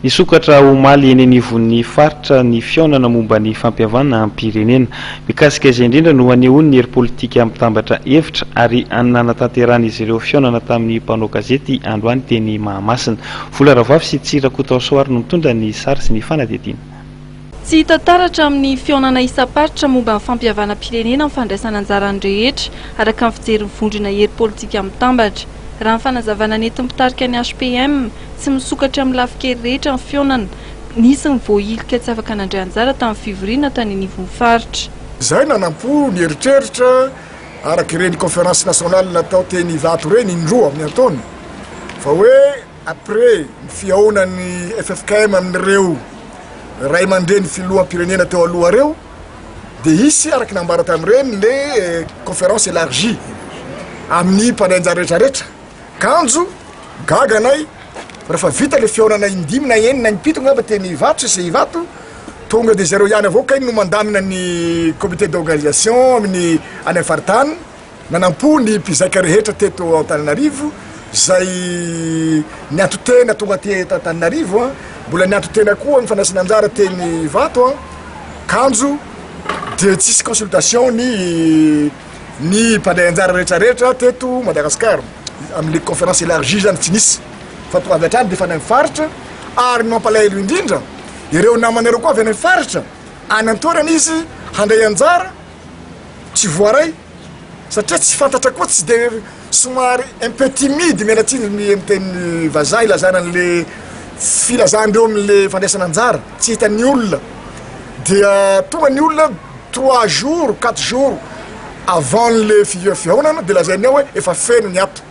Nisokatra omaly eny anivon'ny faritra ny fihaonana momba ny fampihavanam-pirenena. Mikasika izay indrindra no hanehoan'ny Hery Politika mitambatra hevitra ary nanatanterahan'izy ireo fihaonana tamin'ny mpanao gazety androany teny Mahamasina. Vola ravavy sy Tsirakotao-Soary no mitondra ny sary sy ny fanadihadiana. Tsy hita taratra amin'ny fihaonana isa-paritra momba ny fampihavanam-pirenena amin'ny fandraisana anjarany rehetra araka ny fijerin'ny vondrona Hery Politika mitambatra. Raha ny fanazavana nety mitarika ny HPM tsy misokatra amin'ny lafikely rehetra ny fihaonana, nisy ny voailika tsy afaka nandray anjara tamin'ny fivoriana tany anivon'ny faritra. Izay nanampo ny eritreritra araka ireny conférence nationale natao teny vato reny indroa amin'ny ataony fa hoe après ny fihaonan'ny FFKM amin'ireo ray aman-dreny filoham-pirenena teo aloha reo dia hisy araka nambara tamin'ireny le conférence élargie amin'ny mpanay anjara rehetrarehetra kanjo gaganay rehefa vita le fihaonana indimy na enina impito ngamba teny vato sy vato tonga dia zero ihany avao kainy no mandamina ny comité d'organisation amin'ny any faritany nanampo ny mpizaka rehetra teto Antananarivo zay niatotena tonga te Antananarivo mbola niatotena koa ny fanasana anjara teny vato kanjo dia tsisy consultation ny mpanday anjara rehetrarehetra teto Madagasikara amin'ny conférence élargie zany tsy nisy fa tonga avy hatrany dia fa ny faritra ary mampalahelo indrindra ireo namanareo koa avy any faritra anantorana izy handray anjara tsy voaray satria tsy fantatra koa tsy dia somary un peu timide mialatsiny amin'ny teny vazaha ilazana an'le filazandreo amin'le fandraisana anjara tsy hitan'ny olona dia tonga ny olona 3 jours 4 jours avant le fihaonana dia lazainy ao hoe efa feno ny ato.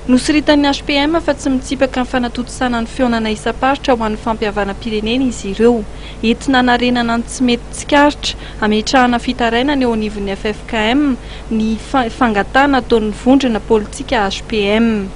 Nosiritan'ny HPM fa tsy mitsipaka ny fanatotosana ny fihaonana isa-paritra ho an'ny fampihavanam-pirenena izy ireo. Entina hanarenana ny tsy mety tsikaritra, hametrahana fitarainana eo anivon'ny FFKM ny fangatana ataon'ny vondrona politika HPM.